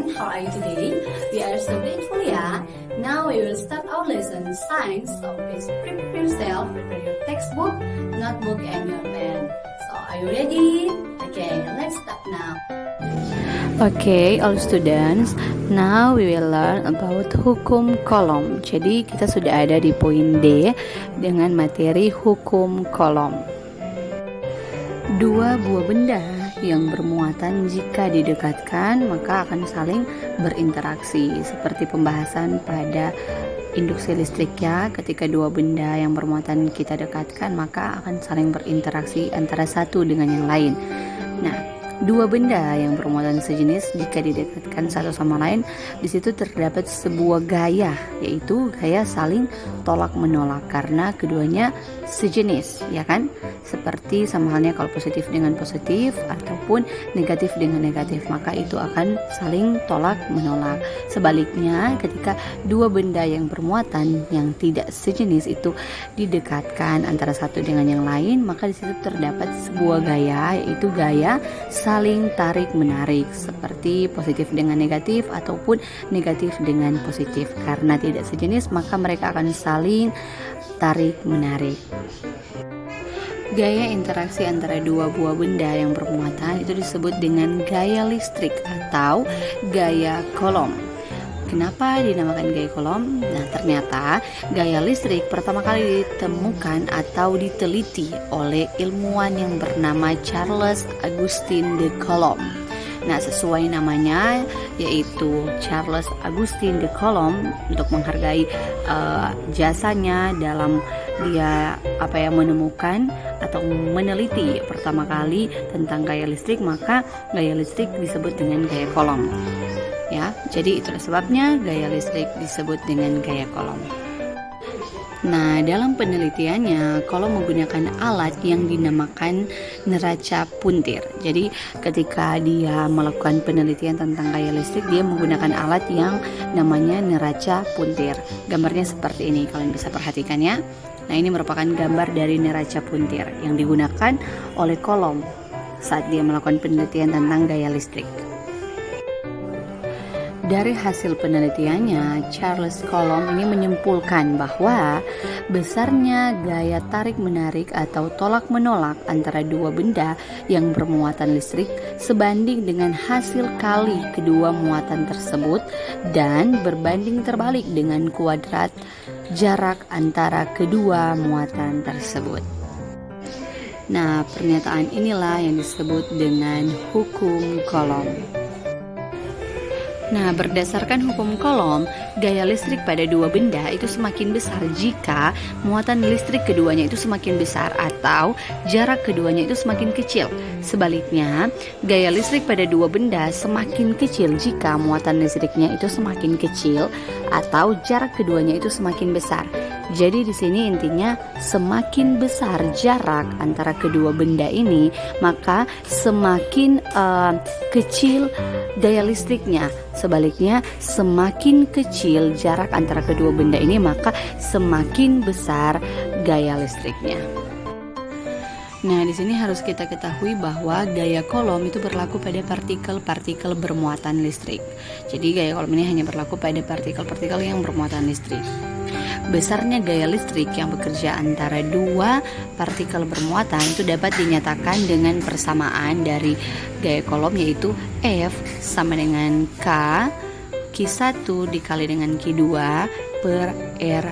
everyone, how are you today? We are so grateful ya. Now we will start our lesson science. So please prepare yourself, prepare your textbook, notebook and your pen. So are you ready? Okay, let's start now. Okay, all students, now we will learn about hukum kolom. Jadi kita sudah ada di poin D dengan materi hukum kolom. Dua buah benda yang bermuatan jika didekatkan maka akan saling berinteraksi, seperti pembahasan pada induksi listrik ya. Ketika dua benda yang bermuatan kita dekatkan maka akan saling berinteraksi antara satu dengan yang lain. Nah, dua benda yang bermuatan sejenis jika didekatkan satu sama lain, di situ terdapat sebuah gaya, yaitu gaya saling tolak menolak karena keduanya sejenis, ya kan? Seperti sama halnya kalau positif dengan positif ataupun negatif dengan negatif, maka itu akan saling tolak menolak. Sebaliknya, ketika dua benda yang bermuatan yang tidak sejenis itu didekatkan antara satu dengan yang lain, maka di situ terdapat sebuah gaya, yaitu gaya saling tarik menarik, seperti positif dengan negatif ataupun negatif dengan positif. Karena tidak sejenis, maka mereka akan saling tarik menarik. Gaya interaksi antara dua buah benda yang bermuatan itu disebut dengan gaya listrik atau gaya kolom. Kenapa dinamakan gaya kolom? Nah, ternyata gaya listrik pertama kali ditemukan atau diteliti oleh ilmuwan yang bernama Charles Augustin de Coulomb. Nah, sesuai namanya yaitu Charles Augustin de Coulomb, untuk menghargai jasanya dalam dia menemukan atau meneliti pertama kali tentang gaya listrik, maka gaya listrik disebut dengan gaya kolom. Ya, jadi itulah sebabnya gaya listrik disebut dengan gaya kolom. Nah, dalam penelitiannya, Coulomb menggunakan alat yang dinamakan neraca puntir. Jadi, ketika dia melakukan penelitian tentang gaya listrik, dia menggunakan alat yang namanya neraca puntir. Gambarnya seperti ini, kalian bisa perhatikan ya. Nah, ini merupakan gambar dari neraca puntir yang digunakan oleh Coulomb saat dia melakukan penelitian tentang gaya listrik. Dari hasil penelitiannya, Charles Coulomb ini menyimpulkan bahwa besarnya gaya tarik-menarik atau tolak-menolak antara dua benda yang bermuatan listrik sebanding dengan hasil kali kedua muatan tersebut dan berbanding terbalik dengan kuadrat jarak antara kedua muatan tersebut. Nah, pernyataan inilah yang disebut dengan hukum Coulomb. Nah, berdasarkan hukum Coulomb, gaya listrik pada dua benda itu semakin besar jika muatan listrik keduanya itu semakin besar atau jarak keduanya itu semakin kecil. Sebaliknya, gaya listrik pada dua benda semakin kecil jika muatan listriknya itu semakin kecil atau jarak keduanya itu semakin besar. Jadi di sini intinya semakin besar jarak antara kedua benda ini, maka semakin kecil gaya listriknya. Sebaliknya, semakin kecil jarak antara kedua benda ini, maka semakin besar gaya listriknya. Nah, di sini harus kita ketahui bahwa gaya Coulomb itu berlaku pada partikel-partikel bermuatan listrik. Jadi gaya Coulomb ini hanya berlaku pada partikel-partikel yang bermuatan listrik. Besarnya gaya listrik yang bekerja antara dua partikel bermuatan itu dapat dinyatakan dengan persamaan dari gaya Coulomb, yaitu F sama dengan Q1 dikali dengan Q2 per R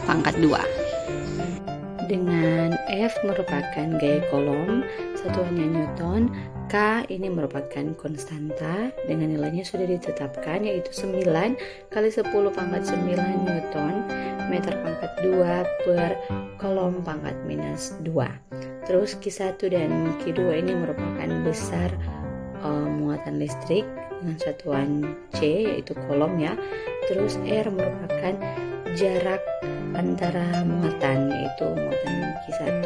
pangkat 2. Dengan F merupakan gaya Coulomb, satuannya Newton, K ini merupakan konstanta dengan nilainya sudah ditetapkan, yaitu 9 kali 10 pangkat 9 Newton meter pangkat 2 per Coulomb pangkat minus 2. Terus Q1 dan Q2 ini merupakan besar muatan listrik dengan satuan C yaitu Coulomb ya. Terus R merupakan jarak antara muatan, yaitu muatan Q1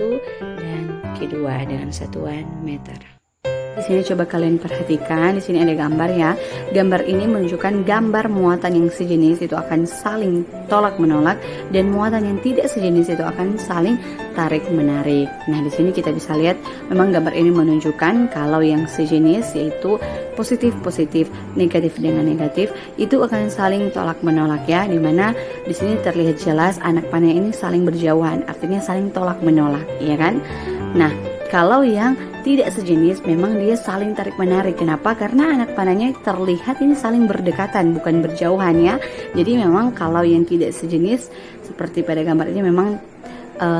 dan Q2 dengan satuan meter. Di sini coba kalian perhatikan, di sini ada gambar ya. Gambar ini menunjukkan gambar muatan yang sejenis itu akan saling tolak menolak dan muatan yang tidak sejenis itu akan saling tarik menarik. Nah, di sini kita bisa lihat memang gambar ini menunjukkan kalau yang sejenis yaitu positif positif, negatif dengan negatif itu akan saling tolak menolak ya. Dimana di sini terlihat jelas anak panah ini saling berjauhan, artinya saling tolak menolak, ya kan? Nah, kalau yang tidak sejenis memang dia saling tarik menarik. Kenapa? Karena anak panahnya terlihat ini saling berdekatan bukan berjauhan ya. Jadi memang kalau yang tidak sejenis seperti pada gambar ini memang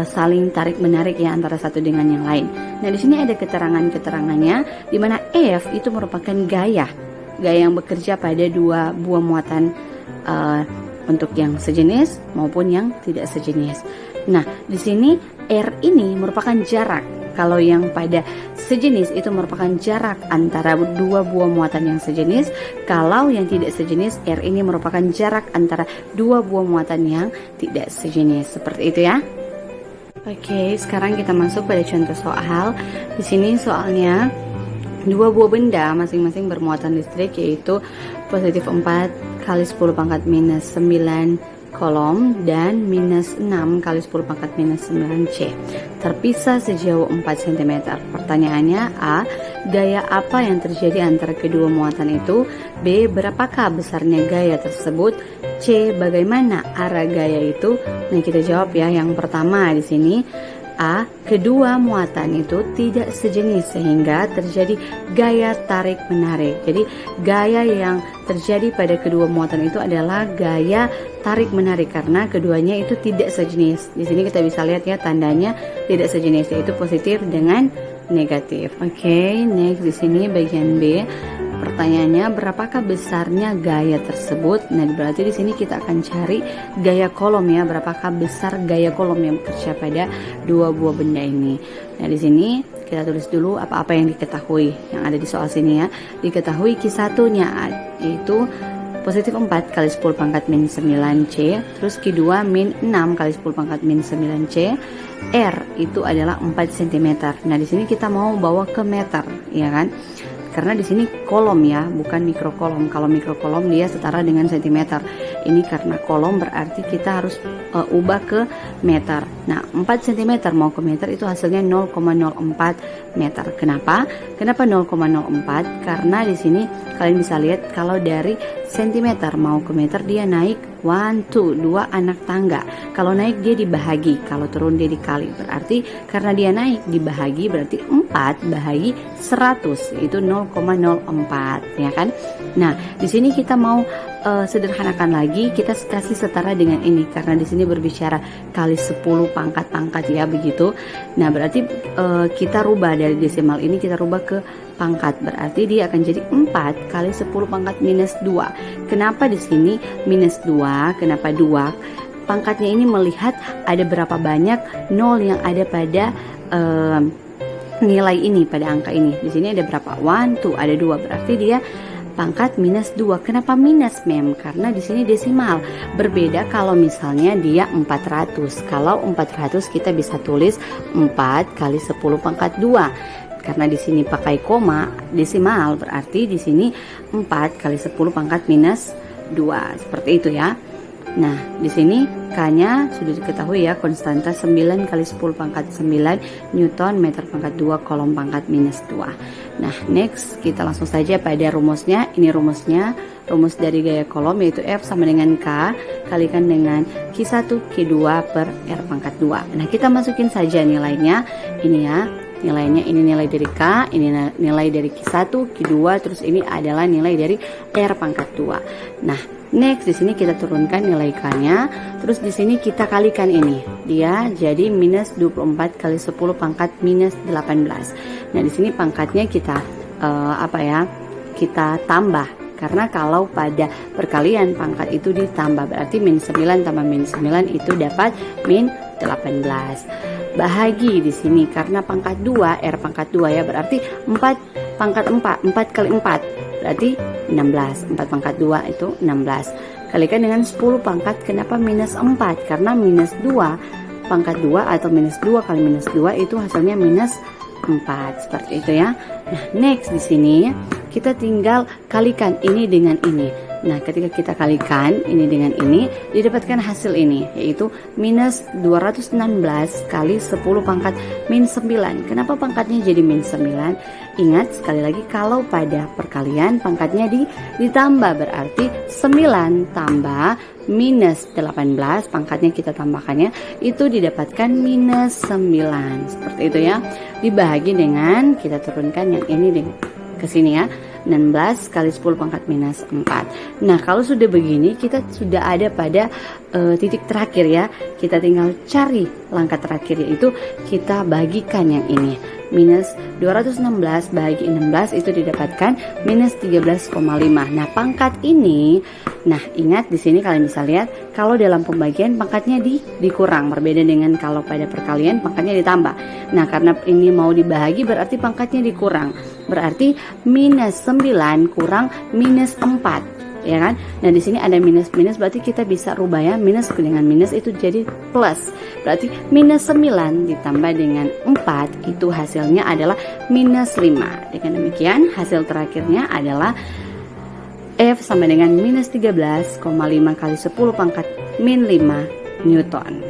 saling tarik menarik ya antara satu dengan yang lain. Nah, di sini ada keterangannya di mana F itu merupakan gaya yang bekerja pada dua buah muatan untuk yang sejenis maupun yang tidak sejenis. Nah, di sini R ini merupakan jarak. Kalau yang pada sejenis itu merupakan jarak antara dua buah muatan yang sejenis. Kalau yang tidak sejenis, R ini merupakan jarak antara dua buah muatan yang tidak sejenis. Seperti itu ya. Oke, sekarang kita masuk pada contoh soal. Di sini soalnya dua buah benda masing-masing bermuatan listrik yaitu positif 4 kali 10 pangkat minus 9 kolom dan minus 6 kali 10 pangkat minus 9C terpisah sejauh 4 cm. Pertanyaannya A. Gaya apa yang terjadi antara kedua muatan itu? B. Berapakah besarnya gaya tersebut? C. Bagaimana arah gaya itu? Nah, kita jawab ya. Yang pertama di sini A. Kedua muatan itu tidak sejenis sehingga terjadi gaya tarik menarik. Jadi gaya yang terjadi pada kedua muatan itu adalah gaya tarik menarik karena keduanya itu tidak sejenis. Di sini kita bisa lihat ya tandanya tidak sejenis, yaitu positif dengan negatif. Oke, next di sini bagian B. Pertanyaannya, berapakah besarnya gaya tersebut? Nah, berarti di sini kita akan cari gaya kolom ya. Berapakah besar gaya kolom yang bekerja pada dua buah benda ini? Nah, di sini kita tulis dulu apa-apa yang diketahui yang ada di soal sini ya. Diketahui Q1-nya yaitu positif 4 kali 10 pangkat min 9C, terus Q2 min 6 kali 10 pangkat min 9C. R itu adalah 4 cm. Nah, di sini kita mau bawa ke meter, ya kan? Karena di sini kolom ya, bukan mikrokolom. Kalau mikrokolom dia setara dengan cm. Ini karena kolom berarti kita harus ubah ke meter. Nah, 4 cm mau ke meter itu hasilnya 0,04 meter. Kenapa? Kenapa 0,04? Karena di sini kalian bisa lihat kalau dari cm mau ke meter dia naik 2 anak tangga. Kalau naik dia dibahagi, kalau turun dia dikali. Berarti karena dia naik dibahagi berarti 4 bahagi 100 itu 0,04 ya kan. Nah, di sini kita mau sederhanakan lagi, kita kasih setara dengan ini karena di sini berbicara kali 10 pangkat-pangkat ya begitu. Nah, berarti kita rubah dari desimal ini kita rubah ke pangkat, berarti dia akan jadi 4 kali 10 pangkat minus 2. Kenapa di sini minus 2? Kenapa 2? Pangkatnya ini melihat ada berapa banyak nol yang ada pada nilai ini, pada angka ini. Di sini ada berapa? 1, 2, ada 2, berarti dia pangkat minus 2. Kenapa minus, mem? Karena di sini desimal. Berbeda kalau misalnya dia 400. Kalau 400 kita bisa tulis 4 kali 10 pangkat 2. Karena di sini pakai koma desimal, berarti di sini 4 kali 10 pangkat minus 2. Seperti itu ya. Nah, di sini K-nya sudah diketahui ya, konstanta 9 kali 10 pangkat 9 Newton meter pangkat 2 kolom pangkat minus 2. Nah, next kita langsung saja pada rumusnya. Ini rumusnya, rumus dari gaya kolom yaitu F sama dengan K kalikan dengan Q1 Q2 per R pangkat 2. Nah, kita masukin saja nilainya. Ini ya, nilainya ini nilai dari K, ini nilai dari Q1, Q2, terus ini adalah nilai dari R pangkat 2. Nah, next di sini kita turunkan nilai K-nya, terus di sini kita kalikan ini. Dia jadi minus 24 kali 10 pangkat minus 18. Nah, di sini pangkatnya kita kita tambah. Karena kalau pada perkalian pangkat itu ditambah, berarti min 9 tambah min 9 itu dapat min 18. Bahagi di sini karena pangkat 2, R pangkat 2 ya, berarti 4 pangkat 4 kali 4 berarti 16. 4 pangkat 2 itu 16. Kalikan dengan 10 pangkat, kenapa minus 4? Karena minus 2 pangkat 2 atau minus 2 kali minus 2 itu hasilnya minus 4, seperti itu ya. Nah, next di sini kita tinggal kalikan ini dengan ini. Nah, ketika kita kalikan ini dengan ini, didapatkan hasil ini, yaitu minus 216 kali 10 pangkat min 9. Kenapa pangkatnya jadi min 9? Ingat sekali lagi, kalau pada perkalian pangkatnya ditambah, berarti 9 tambah minus 18, pangkatnya kita tambahkannya, itu didapatkan minus 9. Seperti itu ya. Dibagi dengan, kita turunkan yang ini ke sini ya. 16 kali 10 pangkat minus 4. Nah, kalau sudah begini, kita sudah ada pada titik terakhir ya. Kita tinggal cari langkah terakhir, yaitu kita bagikan yang ini. Minus 216 bagi 16 itu didapatkan minus 13,5. Nah, pangkat ini, nah ingat di sini kalian bisa lihat, kalau dalam pembagian pangkatnya dikurang, berbeda dengan kalau pada perkalian pangkatnya ditambah. Nah, karena ini mau dibagi berarti pangkatnya dikurang. Berarti minus 9 kurang minus 4. Ya kan? Nah, di sini ada minus berarti kita bisa rubah ya, minus dengan minus itu jadi plus. Berarti minus 9 ditambah dengan 4 itu hasilnya adalah minus 5. Dengan demikian hasil terakhirnya adalah F sama dengan minus 13,5 kali 10 pangkat min 5 Newton.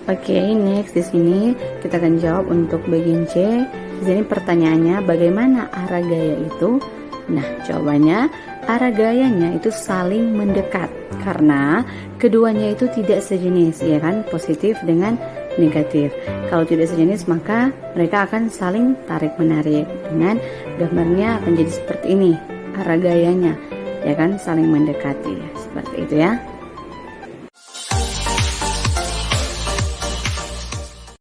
Oke, next di sini kita akan jawab untuk bagian C. Di sini pertanyaannya, bagaimana arah gaya itu? Nah, jawabannya arah gayanya itu saling mendekat karena keduanya itu tidak sejenis, ya kan? Positif dengan negatif. Kalau tidak sejenis maka mereka akan saling tarik menarik. Dengan gambarnya akan jadi seperti ini arah gayanya, ya kan? Saling mendekati, seperti itu ya.